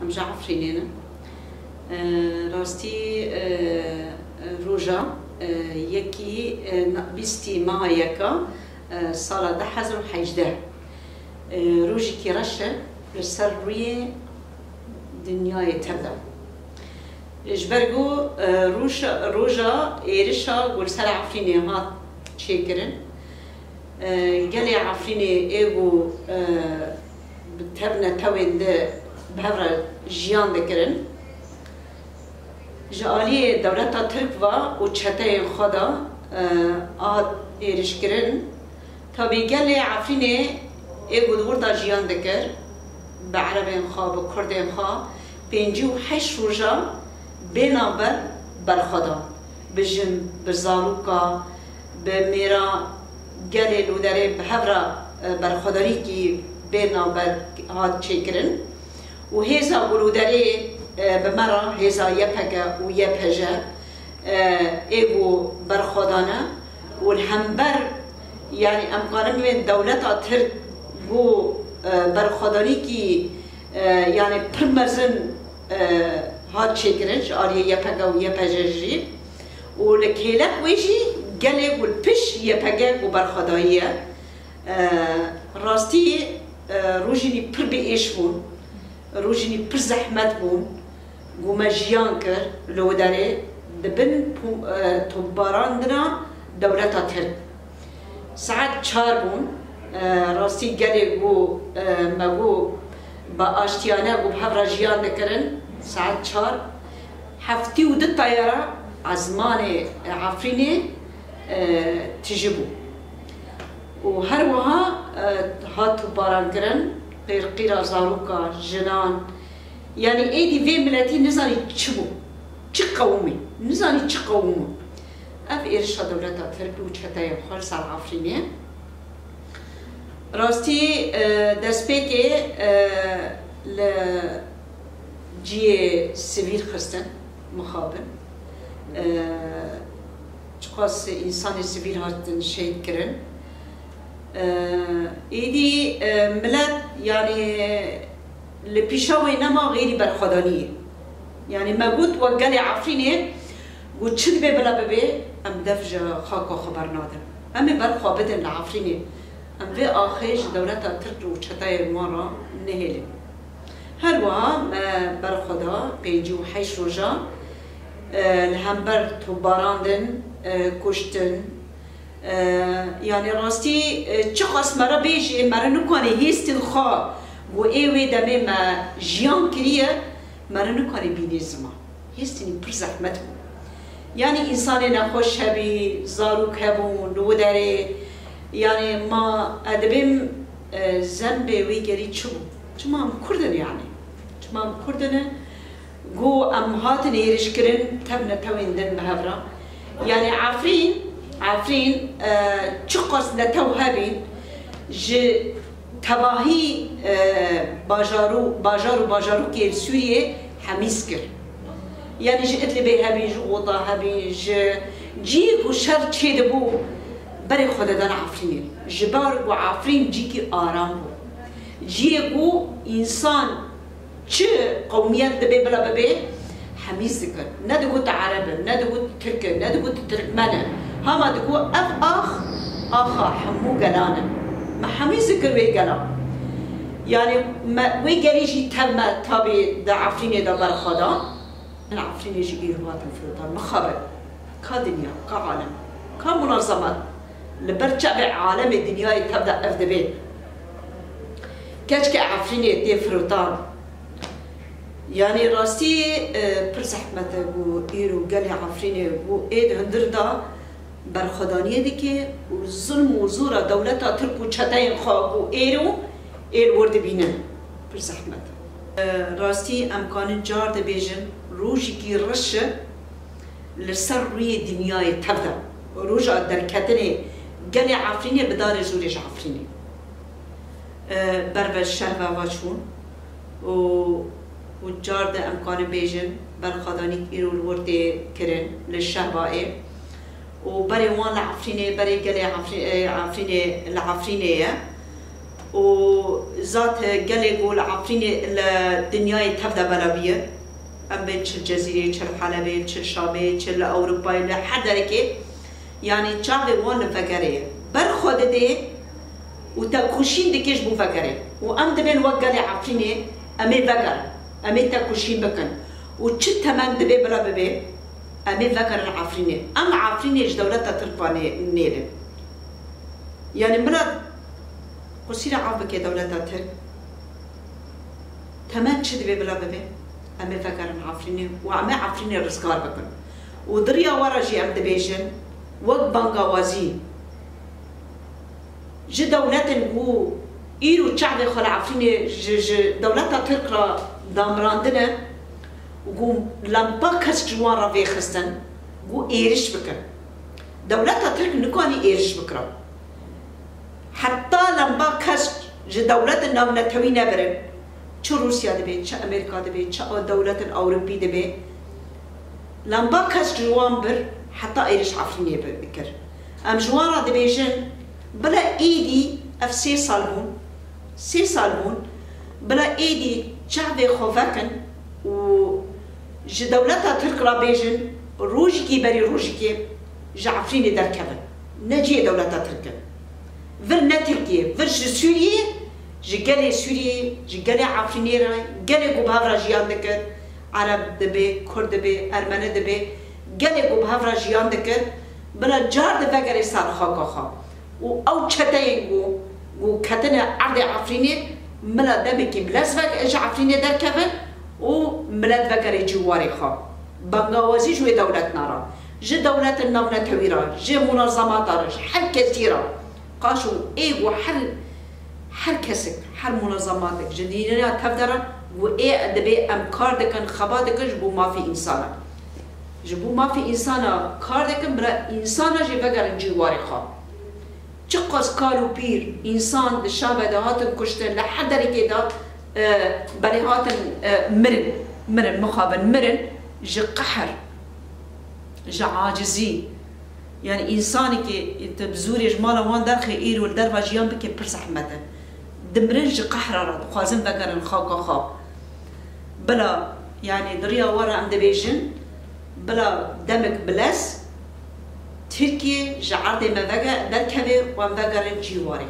امجا عفرینه راستی روژا یکی بیستی ماه یکا سال 2018 روژی که رشه لسر روی دنیای تبدا جبرگو روژا ایرشا گل سر عفرینه ها چه کرن گلی عفرینه ایگو تبنا توینده بهفر جیان دکرن جالی دولت ترک و چته خدا آد ایرش کرن تا بیگلی عفرینه ایگو دورتا جیان دکر به عربین خواه به کردین خواه 58 روژا بنابر برخدا بجن بزاروکا به میرا گلی لودره به هفرا برخداری کی بنابر هاد چه کرن و هزا ولودره به مرا هزا یپگه و یپجه ایگو برخدانه و الهمبر یعنی امکانه من دولت ترک بو برخداری کی یعنی پرمزن هات چیکرنش آریه یپگه و یپجه جی و لکیلک ویجی گله و الپش یپگه و برخداییه راستی روژینی پر به ایش بون روژینی پر زحمت بون گومه جیان کر لو داره دبن توباراندنا دولتا ترک ساعت 4 بون راستی گله گو مگو با آشتیانه گو بحفر جیان دکرن ساعت 4 هفتی و 2 طیاره ازمان عفرینه تجبو و هر وها هاتو باران کرن غیر قیرا زاروکا جنان یعنی ایدی وی ملتی نزانی چی بو چی قومی نزانی چی قومو اف ایرشا دولتا ترکی و چهتای خال سال عفرینه راستی دست پیکی جیه سویل خستن مخابن چقاس انسان سویل هاتن شهید کرن ایدی ملت یعنی لپیشاوی نما غیری برخدانیه یعنی مگود و گل عفرینه گود چند به بلا ببه ام دفجا خاکا خبر نادم امی برخوابدن لعفرینه ام وی آخیش دولت ترک و چتای مارا نهیلیم هر وها برخدا 58 روژا الهمبر تو باراندن کشتن یعنی راستی چه خواست مرا بیشه مرا نکنه هستن خواه و ایوه دمه ما جیان کریه مرا نکنه بینی زمان هستنی پر زحمت بود یعنی انسان نخوش هبی زاروک هبون لو داره یعنی ما ادبیم زنبه وی گری چو چما هم کردن یعنی چما هم کردن گو ام هاتن ایرش کرن تبنه تویندن به هفرا یعنی عفرین چه قصد نتو هبین جه تباهی باجارو که سوریه حمیز کرد یعنی جه اتلی به هبین جه غوطا هبین جه گو شر چه دبو برای خود دان عفرینه جبار گو عفرین جی که آرام بو جه گو انسان چه قومیت دبه بلا ببه حمیز کن نه دگو عربه نه دگو ترکه نه دگو ترکمنه هما دگو آخا حمو گلانه ما حمیز کر وی گلان یعنی وی گریشی تم تابی دا عفرینه دا برخدا عفرینه جی ایروات فرطان مخابر کا دنیا کا عالم کا منظمات لبرچع عالم الدنيا تبدا افدبي كاش عفريني دي فروتان يعني راسي پر زحمت و ايرو قال عفريني و ايد هندردا برخدانيه ديكي والظلم وزورا دولتا تركو چتاين خاق و ايرو اير ورد بينن پر زحمت راسي امكان جار دبيجن روجي كي رشه لسر روی دنیای تبدا روجا در کتنه گل عفرینه بدار زورش عفرینه بر شهر واچون و جارد امکان بیجن برخدانی ایرول ورده کرن للشهبائه و برای وان لعفرینه برای گل عفرینه لعفرینه وذات قال يقول عفرين الدنيا تبدا بلابيه ام بين الجزيره تشل حلبه تشل شامه تشل اوروبا لحد هيك يعني تشابي وان فكريه برخد دي وتاكوشين دكيش بو فكريه وام دبن وقال عفرين امي فكر امي تاكوشين بكن وتشت تمام دبي بلا ببي امي فكر العفرين ام عفرين دولتها ترفاني نيل يعني مرات قصيرة عافبك يا دولتها ترك تمام تشد بي بلا ببي أمي فكرن عفريني وعمي عفريني رزقار بكن ودريا ورا جي أم دبيجن وق بانقا وازي جي دولتن هو إيرو تشعبي خل عفريني دولتها ترك دامراندنا وقوم لمبا كس جوان رافي خستن قو إيرش بكن دولتها ترك نكواني إيرش بكرا حتى لما كاش دولة النام نتوي نبرن شو روسيا دبي شو أمريكا دبي شو دولة الأوروبي دبي لما كاش جوان بر حتى إيرش عفريني بكر أم جوان دبيجن بلا إيدي أف سي صالون بلا إيدي شعبي خوفكن و دولتها تركرا بيجن روجكي بري روجكي جعفريني دركبن نجي دولتها تركن فرنا تركيا فرش سوريا جالي سوريا جالي عفرينيرا جالي قبها جيان دكر عرب دبي كرد دبي أرمني دبي جالي قبها جيان دكر بلا جار دفكر صار خاكا و أو شتاي و كتنا عرض عفريني ملا دبي كي بلاس فك إيش عفريني در كفن و ملا دفكر جواري خا بنغوازي جوي دولتنا را جي دولة النغنة تويرا جي منظمات رج حل كثيرة قاشوا إيه وحل كسك حل منظماتك جديدة تبدأ وإيه أدبي أمكار دكان خبادك جبوا ما في إنسانا جبوا ما في إنسانا كار دكان برا إنسانا جي بقر الجواري خا تقص كارو بير إنسان الشعب ده هاتن كشتن لحد كده بني هاتن مرن مخابن مرن جي قحر جي عاجزي يعني إنساني كي تبزوري جمالا وان درخي إير والدرفا جيان بكي برس حمتا دمرنج قحرة خازن بقرن خاكا خاب بلا يعني دريا ورا عند بيجن بلا دمك بلاس تركي جعردي ما بقى دركبي وان بقرن جيواري